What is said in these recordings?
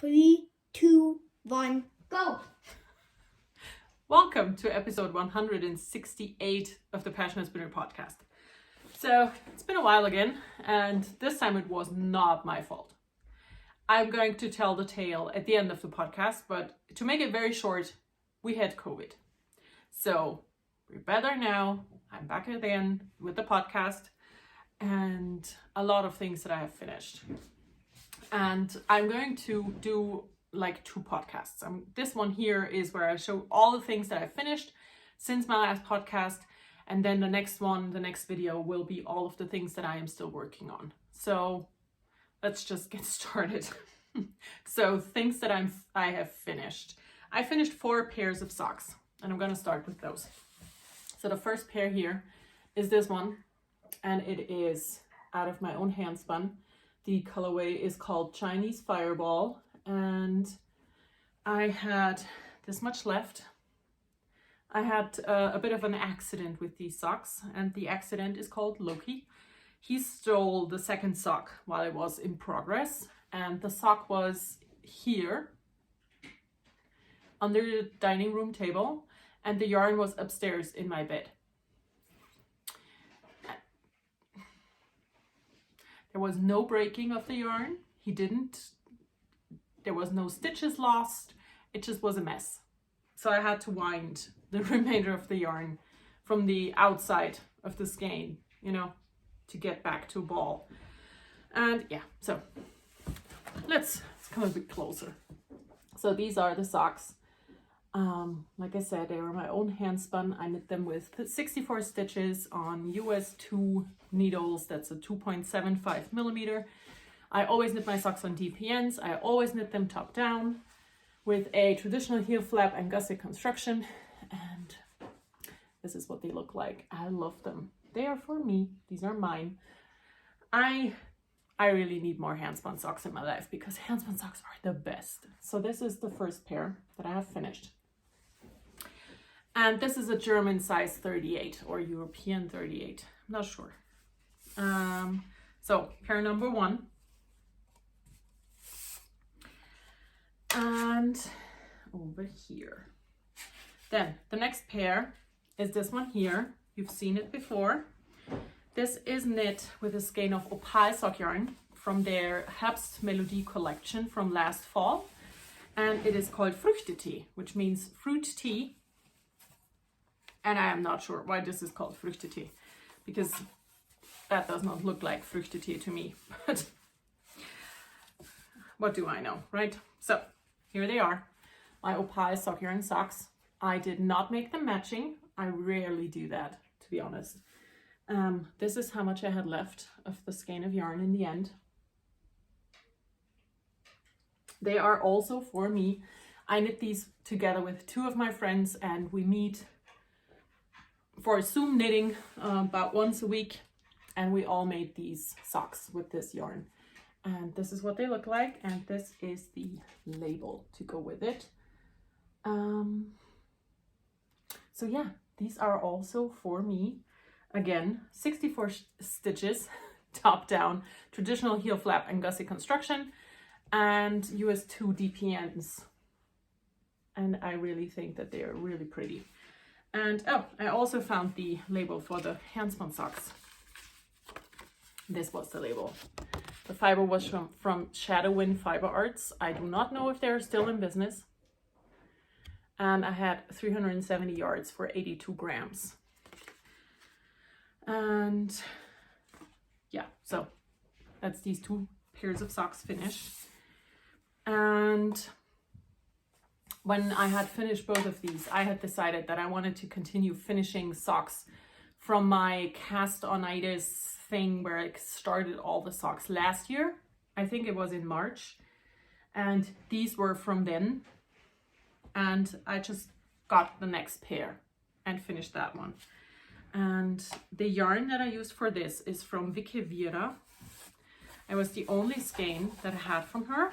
3, 2, 1, go! Welcome to episode 168 of the Passionate Spinner podcast. So it's been a while again, and this time it was not my fault. I'm going to tell the tale at the end of the podcast, but to make it very short, we had COVID. So we're better now. I'm back again with the podcast and a lot of things that I have finished. And I'm going to do like 2 podcasts. This one here is where I show all the things that I've finished since my last podcast. And then the next video will be all of the things that I am still working on. So let's just get started. So things that I have finished. I finished 4 pairs of socks and I'm going to start with those. So the first pair here is this one, and it is out of my own hand spun. The colorway is called Chinese Fireball, and I had this much left. I had a bit of an accident with these socks, and the accident is called Loki. He stole the second sock while it was in progress, and the sock was here under the dining room table, and the yarn was upstairs in my bed. There was no breaking of the yarn. There was no stitches lost. It just was a mess. So I had to wind the remainder of the yarn from the outside of the skein, to get back to a ball. And yeah, so let's come a bit closer. So these are the socks. Like I said, they were my own hand spun. I knit them with 64 stitches on US 2 needles. That's a 2.75 millimeter. I always knit my socks on DPNs. I always knit them top down with a traditional heel flap and gusset construction. And this is what they look like. I love them. They are for me. These are mine. I really need more handspun socks in my life because handspun socks are the best. So this is the first pair that I have finished. And this is a German size 38 or European 38. I'm not sure. So pair number 1. And over here. Then the next pair is this one here. You've seen it before. This is knit with a skein of opal sock yarn from their Herbstmelodie collection from last fall. And it is called Früchtetee, which means fruit tea. And I am not sure why this is called Früchtetee, because that does not look like Früchtetee to me. But what do I know, right? So here they are, my opal sock yarn socks. I did not make them matching. I rarely do that, to be honest. This is how much I had left of the skein of yarn in the end. They are also for me. I knit these together with 2 of my friends, and we meet for Zoom knitting about once a week, and we all made these socks with this yarn. And this is what they look like, and this is the label to go with it. So yeah, these are also for me. Again, 64 stitches, top down, traditional heel flap and gusset construction, and US 2 DPNs. And I really think that they are really pretty. And I also found the label for the handspun socks. This was the label. The fiber was from Shadow Wind Fiber Arts. I do not know if they're still in business. And I had 370 yards for 82 grams. And yeah, so that's these 2 pairs of socks finished. And when I had finished both of these, I had decided that I wanted to continue finishing socks from my cast-onitis thing where I started all the socks last year. I think it was in March. And these were from then. And I just got the next pair and finished that one. And the yarn that I used for this is from Vicky Viera. It was the only skein that I had from her.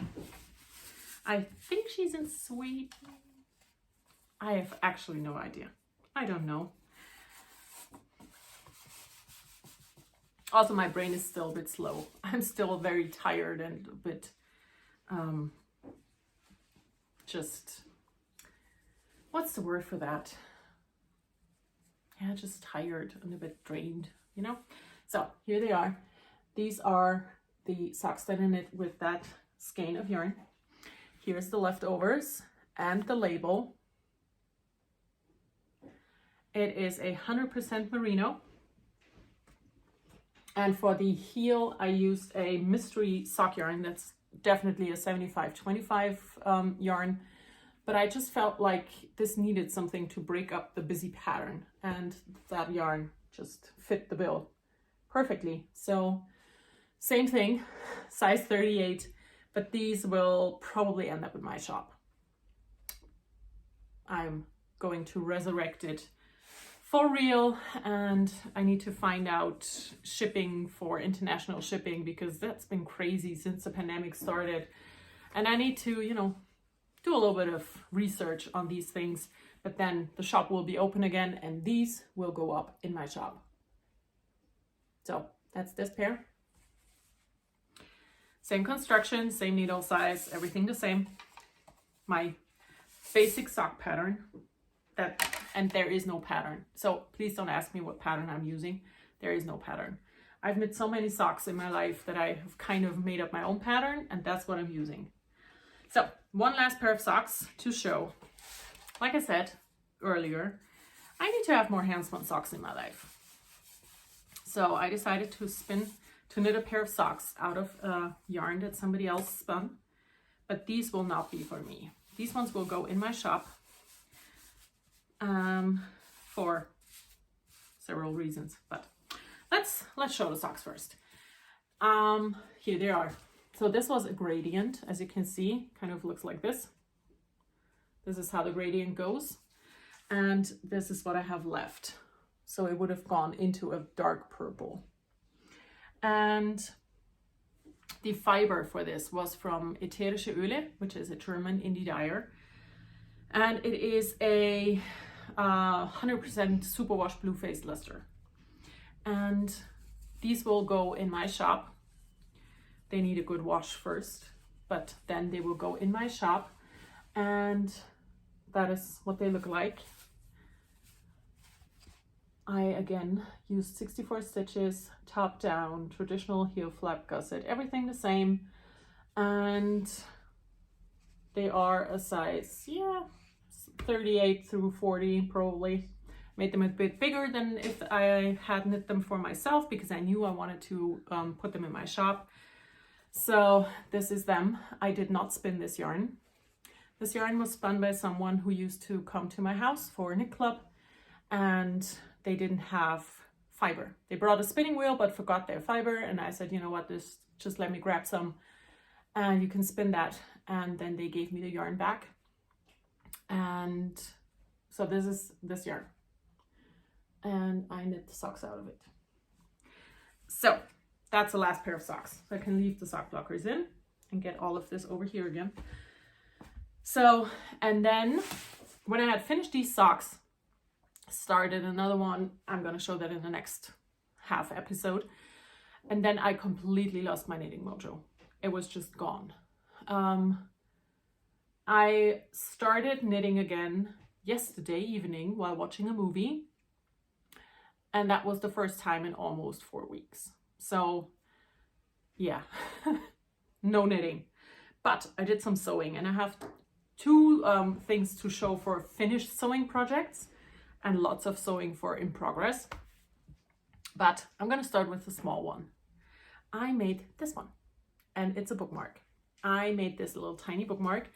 I think she's in Sweden. I have actually no idea. I don't know. Also, my brain is still a bit slow. I'm still very tired and a bit just, what's the word for that? Yeah, just tired and a bit drained, you know? So here they are. These are the socks that I knit with that skein of yarn. Here's the leftovers and the label. It is 100% merino. And for the heel, I used a mystery sock yarn that's definitely a 75-25 yarn. But I just felt like this needed something to break up the busy pattern. And that yarn just fit the bill perfectly. So same thing, size 38. But these will probably end up in my shop. I'm going to resurrect it for real, and I need to find out shipping for international shipping, because that's been crazy since the pandemic started. And I need to, you know, do a little bit of research on these things, but then the shop will be open again and these will go up in my shop. So that's this pair. Same construction, same needle size, everything the same. My basic sock pattern, and there is no pattern. So please don't ask me what pattern I'm using. There is no pattern. I've knit so many socks in my life that I have kind of made up my own pattern, and that's what I'm using. So one last pair of socks to show. Like I said earlier, I need to have more hand-spun socks in my life. So I decided to knit a pair of socks out of yarn that somebody else spun, but these will not be for me. These ones will go in my shop for several reasons, but let's show the socks first. Here they are. So this was a gradient, as you can see, kind of looks like this. This is how the gradient goes, and this is what I have left. So it would have gone into a dark purple. And the fiber for this was from Ätherische Öle, which is a German indie dyer. And it is a 100% superwash blue faced luster. And these will go in my shop. They need a good wash first, but then they will go in my shop. And that is what they look like. I again used 64 stitches, top down, traditional heel flap gusset, everything the same. And they are a size, 38 through 40 probably. Made them a bit bigger than if I had knit them for myself, because I knew I wanted to put them in my shop. So this is them. I did not spin this yarn. This yarn was spun by someone who used to come to my house for a knit club, and they didn't have fiber. They brought a spinning wheel but forgot their fiber, and I said, you know what, just let me grab some and you can spin that. And then they gave me the yarn back. And so this is this yarn. And I knit the socks out of it. So that's the last pair of socks. So I can leave the sock blockers in and get all of this over here again. So, and then when I had finished these socks, started another one. I'm going to show that in the next half episode. And then I completely lost my knitting mojo. It was just gone. I started knitting again yesterday evening while watching a movie. And that was the first time in almost 4 weeks. So yeah, no knitting. But I did some sewing, and I have two things to show for finished sewing projects and lots of sewing for in progress. But I'm going to start with the small one. I made this one, and it's a bookmark. I made this little tiny bookmark.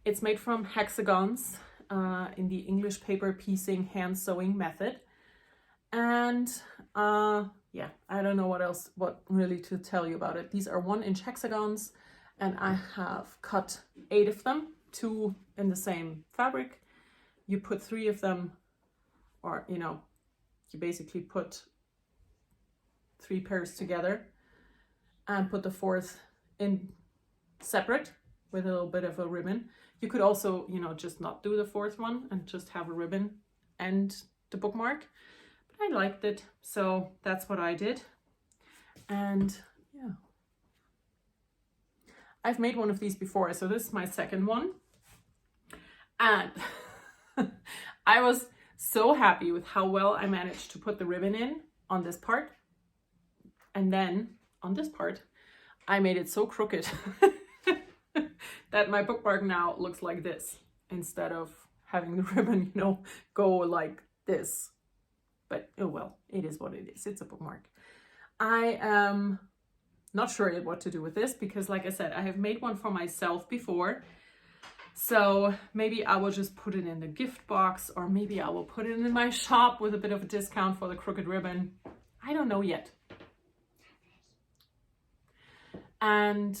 It's made from hexagons in the English paper piecing hand sewing method. And yeah, I don't know what really to tell you about it. These are 1-inch hexagons, and I have cut 8 of them, 2 in the same fabric. You put 3 of them, or you basically put 3 pairs together and put the 4th in separate with a little bit of a ribbon. You could also, just not do the 4th one and just have a ribbon and the bookmark. But I liked it, so that's what I did. And yeah, I've made one of these before, so this is my second one. And I was so happy with how well I managed to put the ribbon in on this part. And then on this part, I made it so crooked that my bookmark now looks like this instead of having the ribbon, you know, go like this. But oh well, it is what it is. It's a bookmark. I am not sure yet what to do with this because, like I said, I have made one for myself before. So maybe I will just put it in the gift box, or maybe I will put it in my shop with a bit of a discount for the crooked ribbon. I don't know yet. And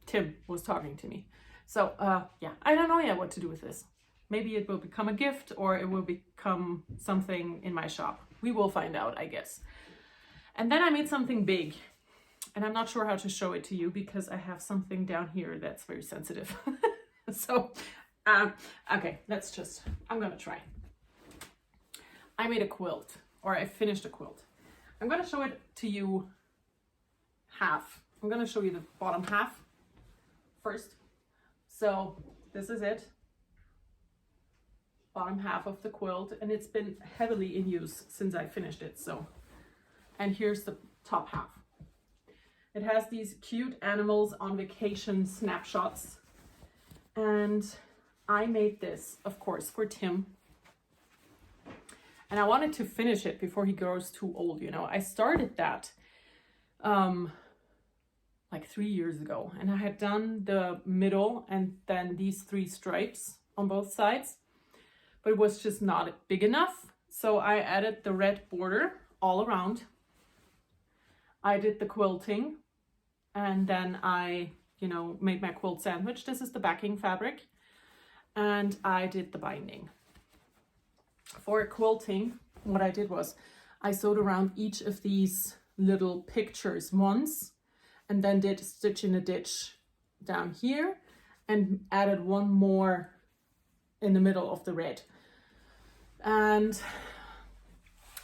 Tim was talking to me. So yeah, I don't know yet what to do with this. Maybe it will become a gift or it will become something in my shop. We will find out, I guess. And then I made something big. And I'm not sure how to show it to you because I have something down here that's very sensitive. So, okay, I'm gonna try. I made a quilt, or I finished a quilt. I'm gonna show it to you half. I'm gonna show you the bottom half first. So this is it. Bottom half of the quilt, and it's been heavily in use since I finished it. So, and here's the top half. It has these cute animals on vacation snapshots. And I made this, of course, for Tim. And I wanted to finish it before he grows too old, you know. I started that like 3 years ago. And I had done the middle and then these 3 stripes on both sides. But it was just not big enough. So I added the red border all around. I did the quilting, and then I, you know, made my quilt sandwich. This is the backing fabric, and I did the binding. For quilting, what I did was I sewed around each of these little pictures once, and then did stitch in a ditch down here, and added one more in the middle of the red. And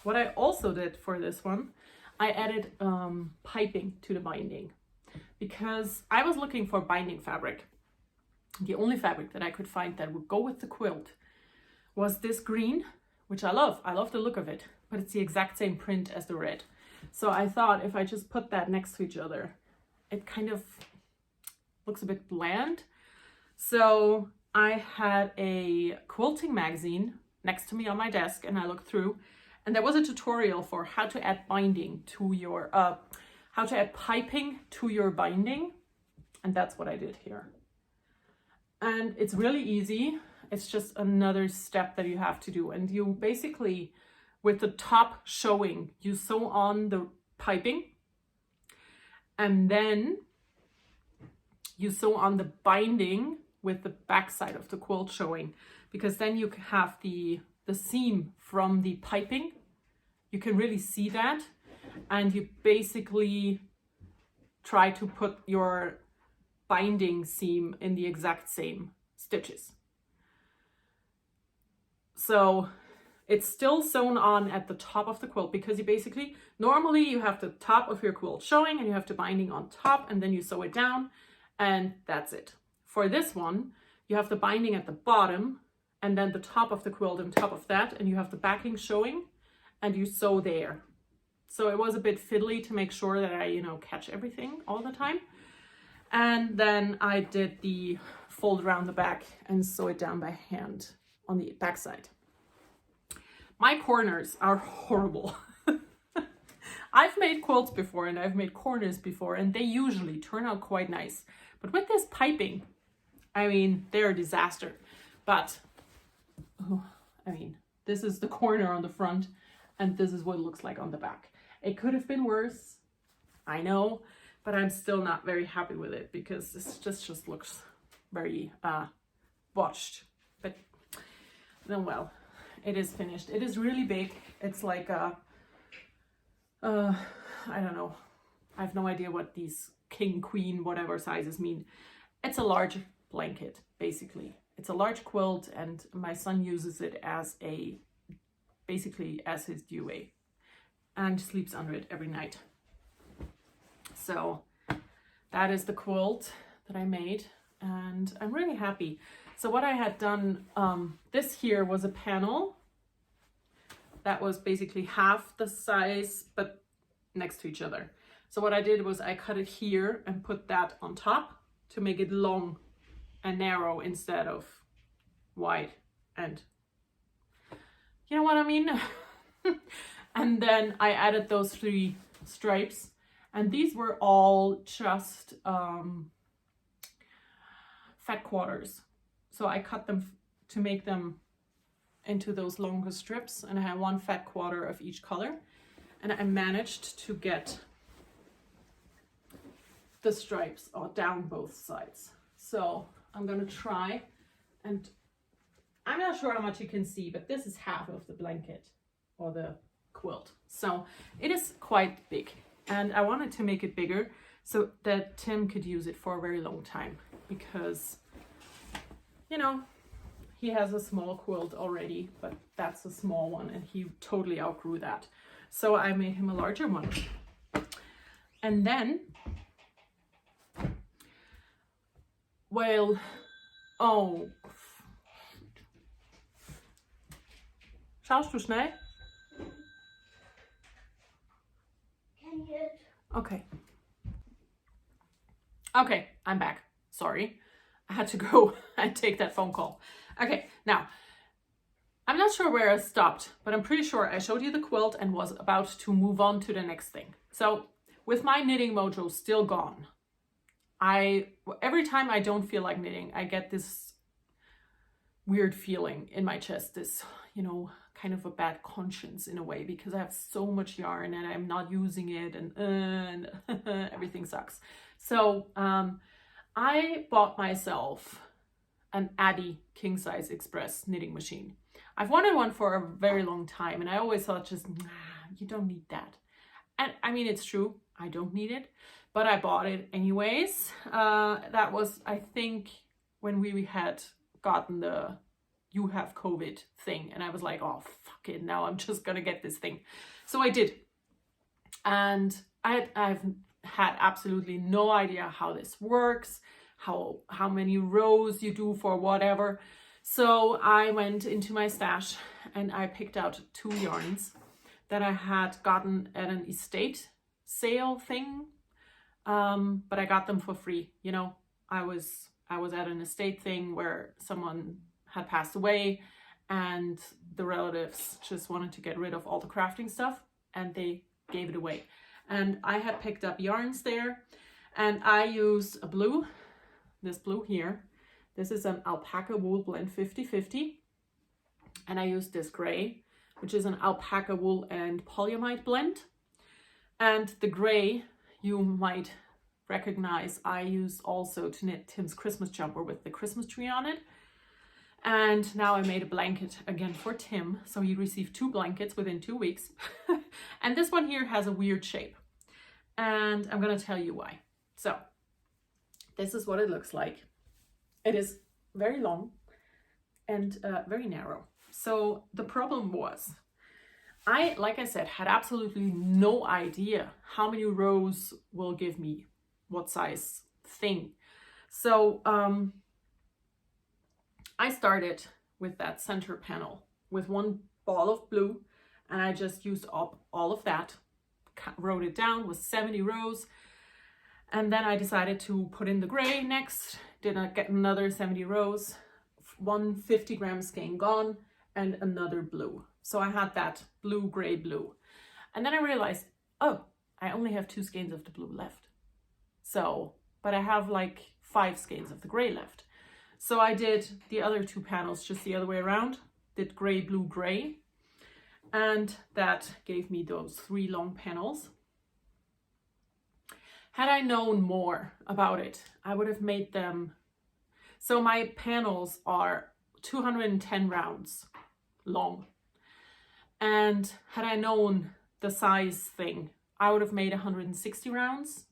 what I also did for this one, I added piping to the binding because I was looking for binding fabric. The only fabric that I could find that would go with the quilt was this green, which I love. I love the look of it, but it's the exact same print as the red. So I thought if I just put that next to each other, it kind of looks a bit bland. So I had a quilting magazine next to me on my desk, and I looked through, and there was a tutorial for how to add binding to your, how to add piping to your binding. And that's what I did here. And it's really easy. It's just another step that you have to do. And you basically, with the top showing, you sew on the piping, and then you sew on the binding with the back side of the quilt showing, because then you have the seam from the piping. You can really see that, and you basically try to put your binding seam in the exact same stitches. So it's still sewn on at the top of the quilt, because you basically, normally you have the top of your quilt showing and you have the binding on top, and then you sew it down, and that's it. For this one, you have the binding at the bottom, and then the top of the quilt on top of that, and you have the backing showing, and you sew there. So it was a bit fiddly to make sure that I, catch everything all the time. And then I did the fold around the back and sew it down by hand on the back side. My corners are horrible. I've made quilts before and I've made corners before, and they usually turn out quite nice. But with this piping, they're a disaster. But, this is the corner on the front, and this is what it looks like on the back. It could have been worse, I know, but I'm still not very happy with it because this just looks very botched. But then, well, it is finished. It is really big. It's like a, I don't know. I have no idea what these king, queen, whatever sizes mean. It's a large blanket, basically. It's a large quilt, and my son uses it as basically as his duvet, and sleeps under it every night. So that is the quilt that I made. and I'm really happy. So what I had done, this here was a panel that was basically half the size, but next to each other. So what I did was I cut it here and put that on top to make it long and narrow instead of wide, and you know what I mean? And then I added those 3 stripes, and these were all just fat quarters. So I cut them to make them into those longer strips, and I had 1 fat quarter of each color, and I managed to get the stripes down both sides. So I'm gonna try, and I'm not sure how much you can see, but this is half of the blanket or the quilt. So it is quite big, and I wanted to make it bigger so that Tim could use it for a very long time, because, you know, he has a small quilt already, but that's a small one and he totally outgrew that. So I made him a larger one. And then, well, oh, schaust du schnell? Can you? Okay. Okay, I'm back. Sorry. I had to go and take that phone call. Okay, now, I'm not sure where I stopped, but I'm pretty sure I showed you the quilt and was about to move on to the next thing. So, with my knitting mojo still gone, every time I don't feel like knitting, I get this weird feeling in my chest, this, you know, kind of a bad conscience in a way, because I have so much yarn and I'm not using it, and everything sucks. So I bought myself an Addy King Size Express knitting machine. I've wanted one for a very long time, and I always thought, just, you don't need that. And I mean, it's true, I don't need it, but I bought it anyways. That was, I think, when we had gotten the "you have COVID" thing, and I was like, oh fuck it, now I'm just gonna get this thing. So I did, and I've had absolutely no idea how this works, how many rows you do for whatever. So I went into my stash and I picked out 2 yarns that I had gotten at an estate sale thing, but I got them for free. You know, I was at an estate thing where someone had passed away, and the relatives just wanted to get rid of all the crafting stuff, and they gave it away. And I had picked up yarns there, and I used a blue, this blue here. This is an alpaca wool blend 50-50, and I used this gray, which is an alpaca wool and polyamide blend. And the gray you might recognize I used also to knit Tim's Christmas jumper with the Christmas tree on it. And now I made a blanket again for Tim, so he received 2 blankets within 2 weeks. And this one here has a weird shape, and I'm gonna tell you why. So this is what it looks like. It is very long and very narrow. So the problem was, like I said, had absolutely no idea how many rows will give me what size thing. So I started with that center panel with 1 ball of blue, and I just used up all of that, wrote it down with 70 rows. And then I decided to put in the gray next, did I get another 70 rows, 1 50-gram skein gone, and another blue. So I had that blue, gray, blue. And then I realized, oh, I only have 2 skeins of the blue left. So, but I have like 5 skeins of the gray left. So I did the other 2 panels just the other way around, did gray, blue, gray. And that gave me those 3 long panels. Had I known more about it, I would have made them. So my panels are 210 rounds long. And had I known the size thing, I would have made 160 rounds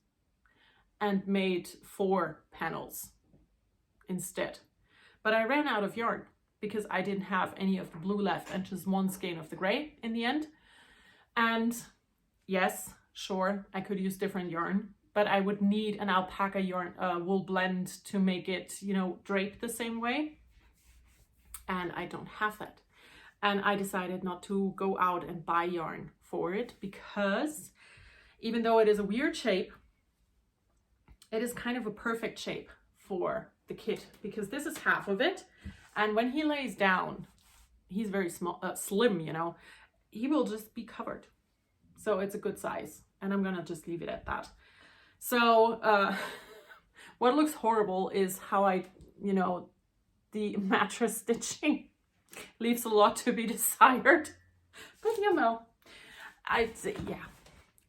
and made 4 panels instead. But I ran out of yarn because I didn't have any of the blue left and just 1 skein of the gray in the end. And yes, sure, I could use different yarn, but I would need an alpaca yarn wool blend to make it, you know, drape the same way. And I don't have that. And I decided not to go out and buy yarn for it, because even though it is a weird shape, it is kind of a perfect shape for the kit, because this is half of it. And when he lays down, he's very small, slim, you know, he will just be covered. So it's a good size, and I'm gonna just leave it at that. So what looks horrible is how I, you know, the mattress stitching leaves a lot to be desired. But you know, I'd say, yeah,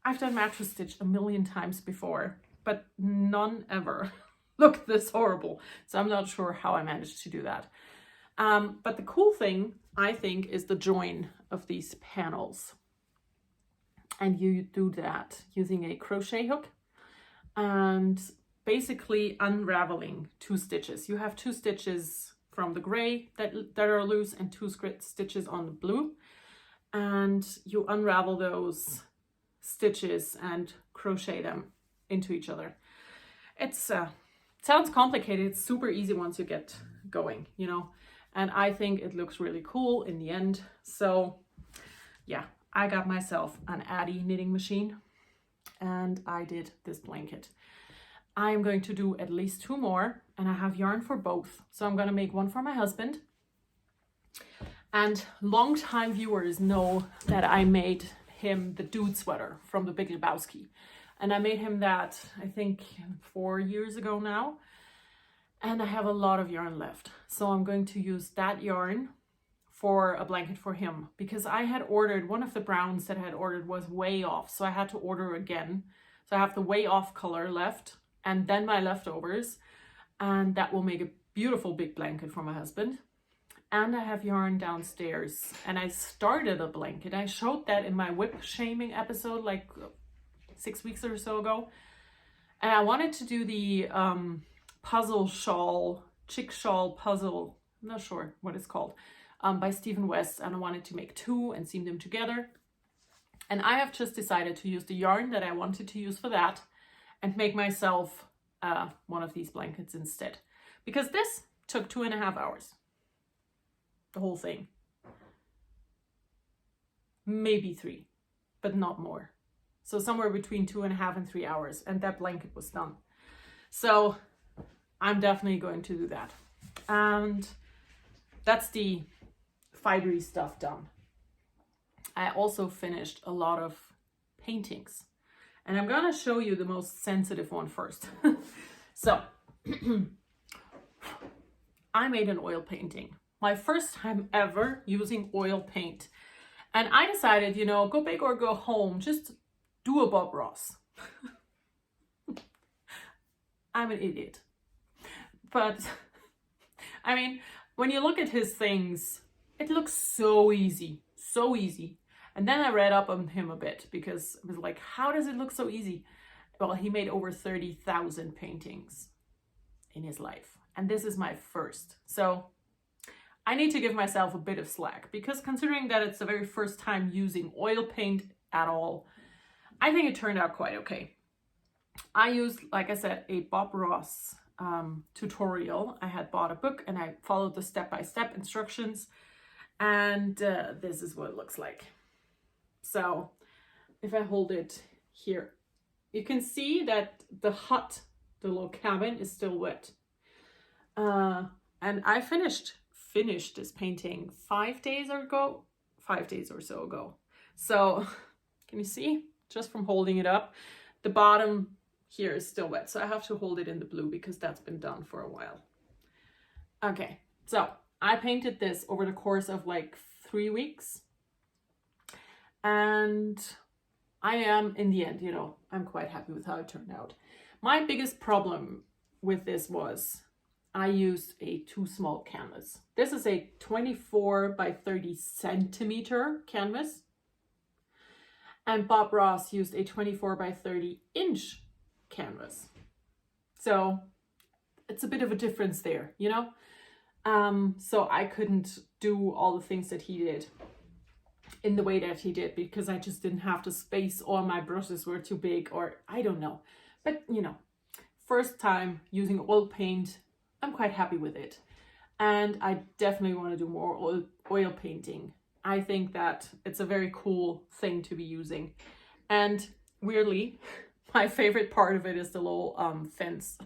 I've done mattress stitch a million times before, but none ever looked this horrible. So I'm not sure how I managed to do that. But the cool thing, I think, is the join of these panels. And you do that using a crochet hook and basically unraveling 2 stitches. You have 2 stitches from the gray that are loose and 2 stitches on the blue. And you unravel those stitches and crochet them into each other. It's sounds complicated. It's super easy once you get going, you know. And I think it looks really cool in the end. So yeah, I got myself an Addy knitting machine and I did this blanket. I'm going to do at least 2 more, and I have yarn for both. So I'm going to make one for my husband. And longtime viewers know that I made him the dude sweater from the Big Lebowski. And I made him that, I think, 4 years ago now. And I have a lot of yarn left. So I'm going to use that yarn for a blanket for him, because I had ordered, one of the browns that I had ordered was way off. So I had to order again. So I have the way off color left, and then my leftovers. And that will make a beautiful big blanket for my husband. And I have yarn downstairs, and I started a blanket. I showed that in my whip shaming episode like 6 weeks or so ago. And I wanted to do the puzzle shawl, chick shawl puzzle, I'm not sure what it's called, by Stephen West. And I wanted to make 2 and seam them together. And I have just decided to use the yarn that I wanted to use for that and make myself one of these blankets instead. Because this took 2.5 hours. The whole thing. Maybe 3, but not more. So somewhere between 2.5 and 3 hours, and that blanket was done. So I'm definitely going to do that. And that's the fibery stuff done. I also finished a lot of paintings, and I'm gonna show you the most sensitive one first. So I made an oil painting. My first time ever using oil paint. And I decided, you know, go big or go home, just do a Bob Ross. I'm an idiot. But I mean, when you look at his things, it looks so easy, so easy. And then I read up on him a bit, because I was like, how does it look so easy? Well, he made over 30,000 paintings in his life. And this is my first. So I need to give myself a bit of slack, because considering that it's the very first time using oil paint at all, I think it turned out quite okay. I used, like I said, a Bob Ross tutorial. I had bought a book and I followed the step-by-step instructions, and this is what it looks like. So if I hold it here, you can see that the hut, the little cabin, is still wet. And I finished this painting 5 days or so ago. So can you see, just from holding it up, the bottom here is still wet. So I have to hold it in the blue because that's been done for a while. Okay, so I painted this over the course of like 3 weeks. And I am, in the end, you know, I'm quite happy with how it turned out. My biggest problem with this was I used a too small canvas. This is a 24 by 30 centimeter canvas. And Bob Ross used a 24 by 30 inch canvas. So it's a bit of a difference there, you know? So I couldn't do all the things that he did in the way that he did, because I just didn't have the space, or my brushes were too big, or I don't know. But you know, first time using oil paint, I'm quite happy with it. And I definitely want to do more oil painting. I think that it's a very cool thing to be using. And weirdly, my favorite part of it is the little fence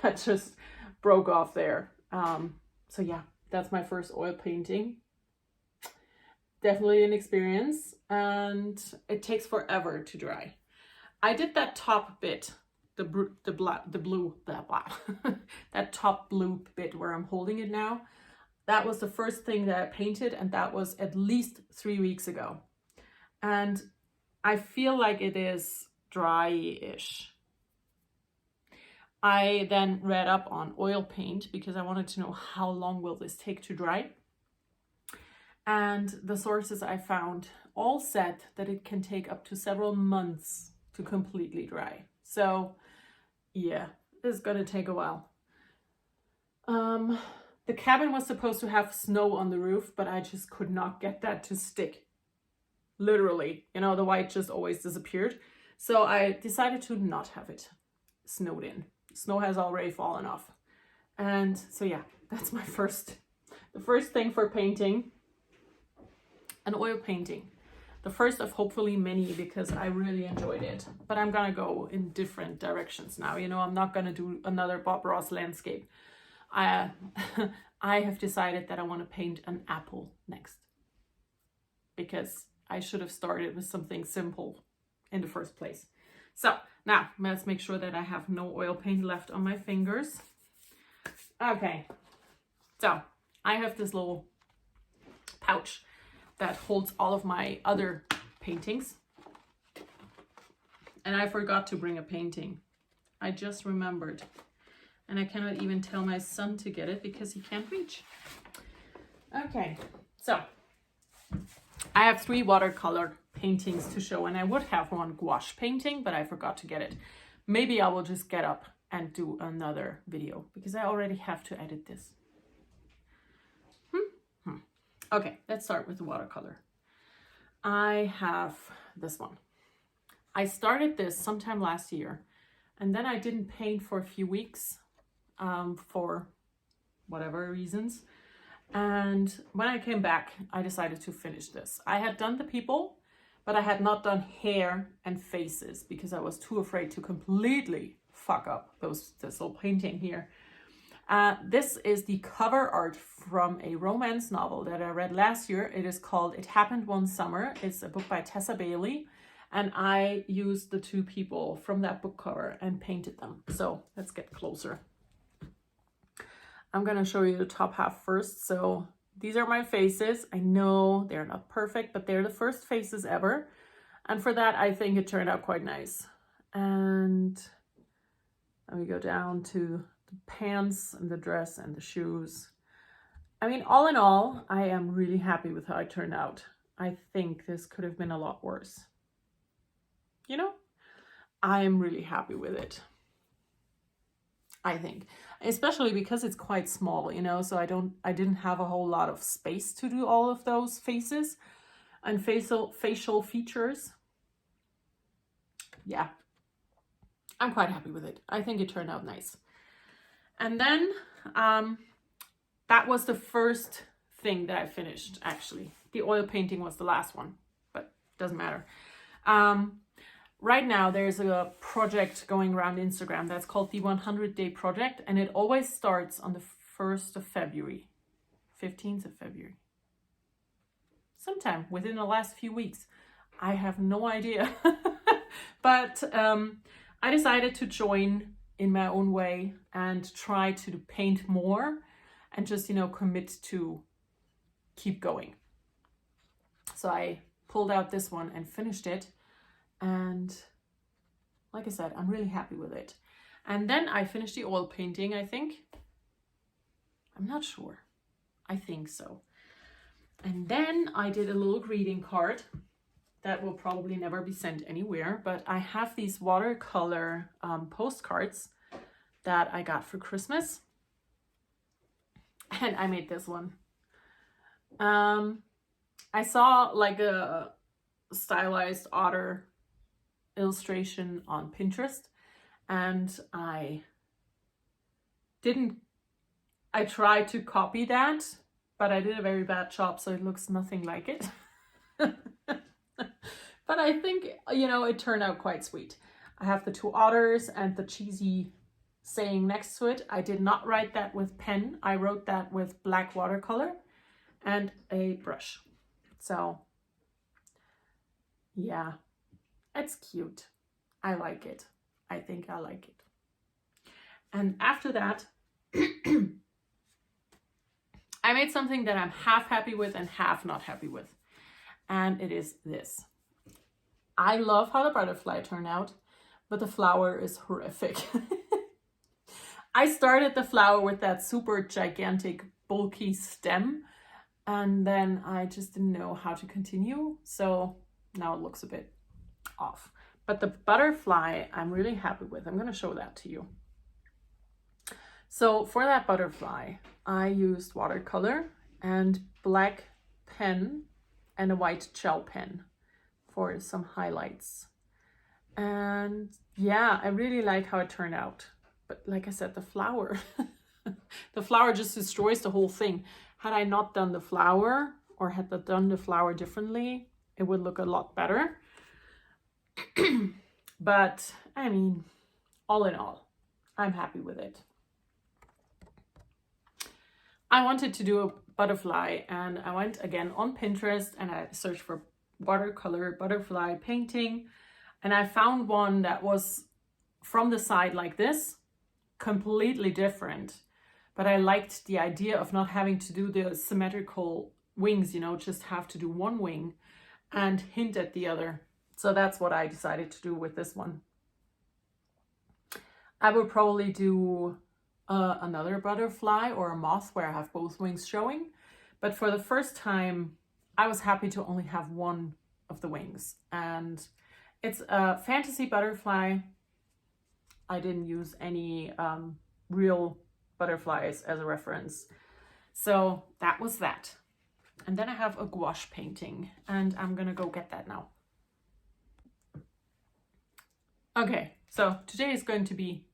that just broke off there. So yeah, that's my first oil painting. Definitely an experience, and it takes forever to dry. I did that top bit, the blue, blah, blah. That top blue bit where I'm holding it now. That was the first thing that I painted, and that was at least 3 weeks ago. And I feel like it is dry-ish. I then read up on oil paint because I wanted to know how long will this take to dry. And the sources I found all said that it can take up to several months to completely dry. So yeah, it's gonna take a while. The cabin was supposed to have snow on the roof, but I just could not get that to stick. Literally, you know, the white just always disappeared. So I decided to not have it snowed in. Snow has already fallen off. And so yeah, that's the first thing for painting. An oil painting. The first of hopefully many, because I really enjoyed it. But I'm gonna go in different directions now. You know, I'm not gonna do another Bob Ross landscape. I have decided that I want to paint an apple next. Because I should have started with something simple in the first place. So now let's make sure that I have no oil paint left on my fingers. Okay, so I have this little pouch that holds all of my other paintings. And I forgot to bring a painting. I just remembered. And I cannot even tell my son to get it because he can't reach. Okay, so I have 3 watercolor paintings to show, and I would have one gouache painting, but I forgot to get it. Maybe I will just get up and do another video because I already have to edit this. Okay, let's start with the watercolor. I have this one. I started this sometime last year, and then I didn't paint for a few weeks for whatever reasons. And when I came back, I decided to finish this. I had done the people, but I had not done hair and faces because I was too afraid to completely fuck up this little painting here. This is the cover art from a romance novel that I read last year. It is called It Happened One Summer. It's a book by Tessa Bailey, and I used the 2 people from that book cover and painted them. So let's get closer. I'm gonna show you the top half first. So these are my faces. I know they're not perfect, but they're the first faces ever. And for that, I think it turned out quite nice. And then we go down to the pants and the dress and the shoes. I mean, all in all, I am really happy with how it turned out. I think this could have been a lot worse. You know, I am really happy with it. I think, especially because it's quite small, you know, so I didn't have a whole lot of space to do all of those faces and facial features. Yeah, I'm quite happy with it. I think it turned out nice. And then that was the first thing that I finished, actually. The oil painting was the last one, but doesn't matter. Right now, there's a project going around Instagram that's called the 100-Day Project, and it always starts on the 1st of February, 15th of February. Sometime within the last few weeks. I have no idea. But I decided to join in my own way and try to paint more and just, you know, commit to keep going. So I pulled out this one and finished it. And like I said, I'm really happy with it. And then I finished the oil painting, I think. I'm not sure. I think so. And then I did a little greeting card that will probably never be sent anywhere. But I have these watercolor postcards that I got for Christmas. And I made this one. I saw like a stylized otter illustration on Pinterest, and I tried to copy that, but I did a very bad job, so it looks nothing like it. But I think, you know, it turned out quite sweet. I have the two otters and the cheesy saying next to it. I did not write that with pen. I wrote that with black watercolor and a brush. So yeah, it's cute. I like it. I think I like it. And after that, I made something that I'm half happy with and half not happy with. And it is this. I love how the butterfly turned out, but the flower is horrific. I started the flower with that super gigantic bulky stem, and then I just didn't know how to continue. So now it looks a bit off. But the butterfly I'm really happy with. I'm going to show that to you. So for that butterfly, I used watercolor and black pen and a white gel pen for some highlights. And yeah, I really like how it turned out. But like I said, the flower, the flower just destroys the whole thing. Had I not done the flower, or had I done the flower differently, it would look a lot better. But I mean, all in all, I'm happy with it. I wanted to do a butterfly, and I went again on Pinterest and I searched for watercolor butterfly painting, and I found one that was from the side like this, completely different. But I liked the idea of not having to do the symmetrical wings, you know, just have to do one wing and hint at the other. So that's what I decided to do with this one. I would probably do another butterfly or a moth where I have both wings showing. But for the first time, I was happy to only have one of the wings. And it's a fantasy butterfly. I didn't use any real butterflies as a reference. So that was that. And then I have a gouache painting, and I'm gonna go get that now. Okay, so today is going to be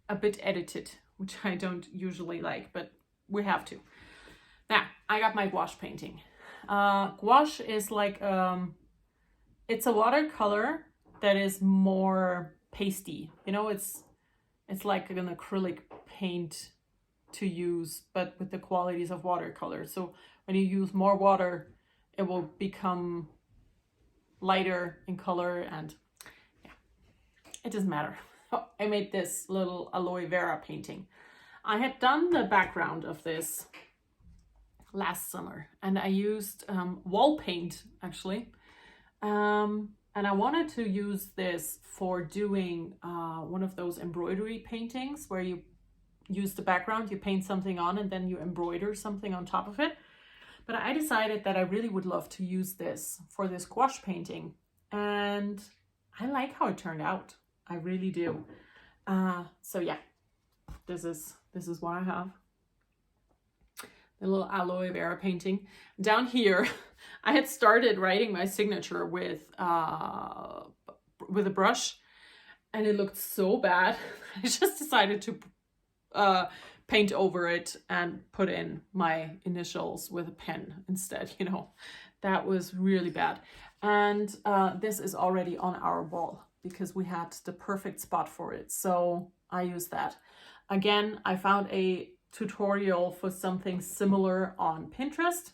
a bit edited, which I don't usually like, but we have to. Now, I got my gouache painting. Gouache is like, it's a watercolor that is more pasty. You know, it's like an acrylic paint to use, but with the qualities of watercolor. So when you use more water, it will become lighter in color, and yeah, it doesn't matter. I made this little aloe vera painting. I had done the background of this last summer, and I used wall paint actually. And I wanted to use this for doing one of those embroidery paintings where you use the background, you paint something on, and then you embroider something on top of it. But I decided that I really would love to use this for this gouache painting, and I like how it turned out. I really do. So yeah, this is what I have. The little aloe vera painting. Down here, I had started writing my signature with a brush, and it looked so bad. I just decided to paint over it and put in my initials with a pen instead. You know, that was really bad. And this is already on our wall because we had the perfect spot for it. So I used that. Again, I found a tutorial for something similar on Pinterest,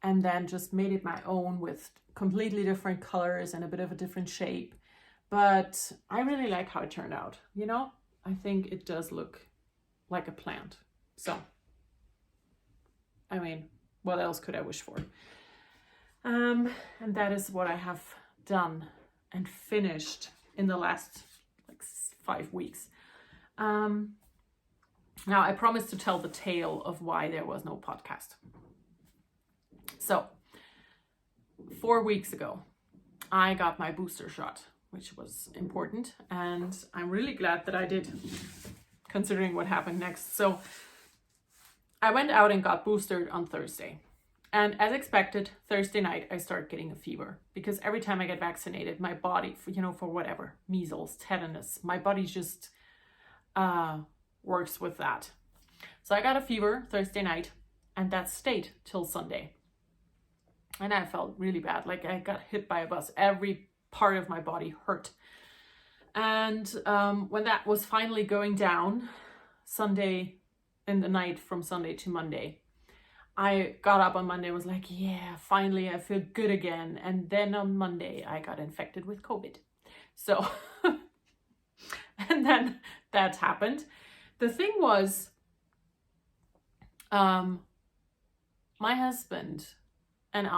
and then just made it my own with completely different colors and a bit of a different shape. But I really like how it turned out. You know, I think it does look like a plant. So, I mean, what else could I wish for? And that is what I have done and finished in the last like 5 weeks. Now, I promised to tell the tale of why there was no podcast. So, 4 weeks ago, I got my booster shot, which was important, and I'm really glad that I did, considering what happened next. So, I went out and got boosted on Thursday, And as expected, Thursday night, I start getting a fever because every time I get vaccinated, my body, for whatever, measles, tetanus, my body just works with that. So I got a fever Thursday night, and that stayed till Sunday. And I felt really bad, like I got hit by a bus. Every part of my body hurt. And when that was finally going down, Sunday, in the night from Sunday to Monday, I got up on Monday and was like, yeah, finally I feel good again. And then on Monday, I got infected with COVID. So, and then that happened. The thing was, my husband and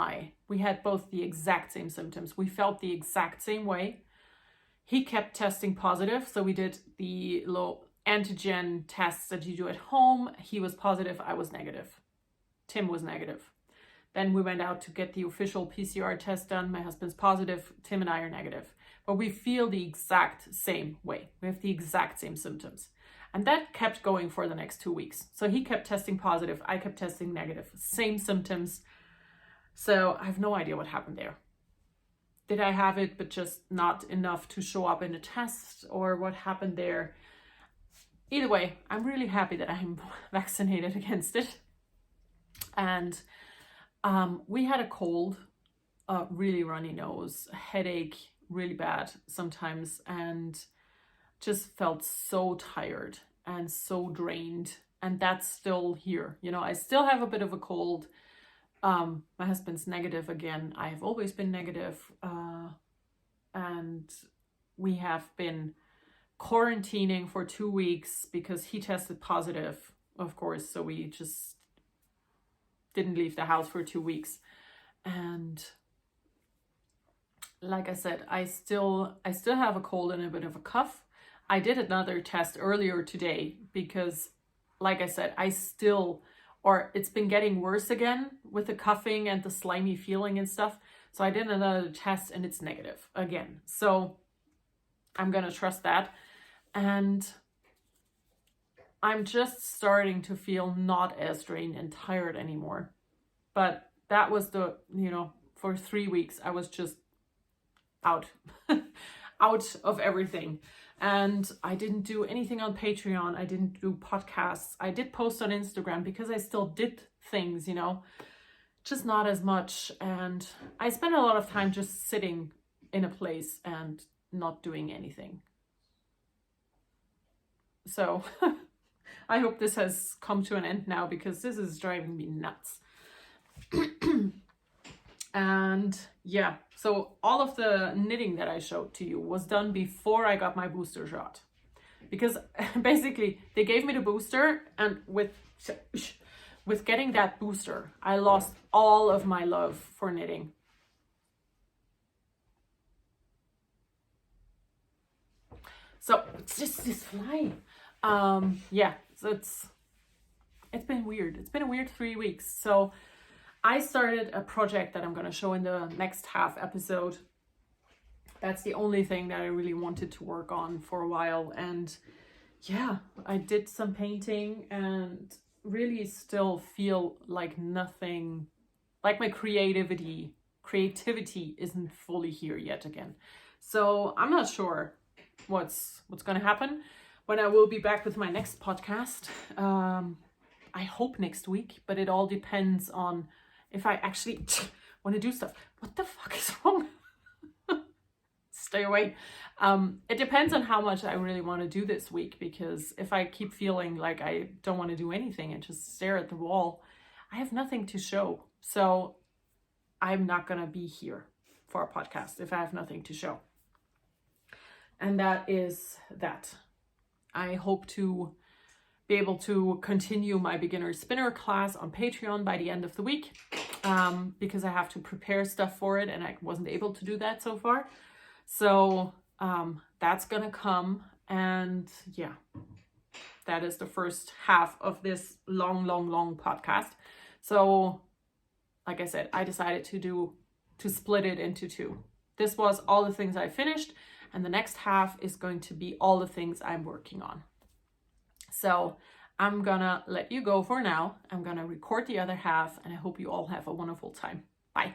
we had both the exact same symptoms. We felt the exact same way. He kept testing positive. So we did the little antigen tests that you do at home. He was positive. I was negative. Tim was negative. Then we went out to get the official PCR test done. My husband's positive. Tim and I are negative. But we feel the exact same way. We have the exact same symptoms. And that kept going for the next 2 weeks. So he kept testing positive. I kept testing negative. Same symptoms. So I have no idea what happened there. Did I have it, but just not enough to show up in a test, or what happened there? Either way, I'm really happy that I'm vaccinated against it. And we had a cold, a really runny nose, a headache, really bad sometimes, and just felt so tired and so drained. And that's still here. I still have a bit of a cold. My husband's negative again. I have always been negative. And we have been quarantining for 2 weeks because he tested positive, of course. So we just didn't leave the house for 2 weeks. And like I said, I still have a cold and a bit of a cough. I did another test earlier today because, like I said, it's been getting worse again with the coughing and the slimy feeling and stuff. So I did another test and it's negative again. So I'm going to trust that. And I'm just starting to feel not as drained and tired anymore. But that was for 3 weeks, I was just out, out of everything. And I didn't do anything on Patreon. I didn't do podcasts. I did post on Instagram because I still did things, just not as much. And I spent a lot of time just sitting in a place and not doing anything. So I hope this has come to an end now because this is driving me nuts. And yeah, so all of the knitting that I showed to you was done before I got my booster shot, because basically they gave me the booster, and with getting that booster, I lost all of my love for knitting. So it's just this fly. Yeah, so it's been weird. It's been a weird 3 weeks. So I started a project that I'm going to show in the next half episode. That's the only thing that I really wanted to work on for a while. And yeah, I did some painting and really still feel like nothing, like my creativity isn't fully here yet again. So I'm not sure what's going to happen when I will be back with my next podcast. I hope next week, but it all depends on if I actually want to do stuff. What the fuck is wrong? Stay away. It depends on how much I really want to do this week, because if I keep feeling like I don't want to do anything and just stare at the wall, I have nothing to show. So I'm not going to be here for a podcast if I have nothing to show. And that is that. I hope to be able to continue my beginner spinner class on Patreon by the end of the week, because I have to prepare stuff for it and I wasn't able to do that so far. So that's gonna come, and yeah, that is the first half of this long podcast. So like I said, I decided to split it into two. This was all the things I finished, and the next half is going to be all the things I'm working on. So I'm gonna let you go for now. I'm gonna record the other half, and I hope you all have a wonderful time. Bye.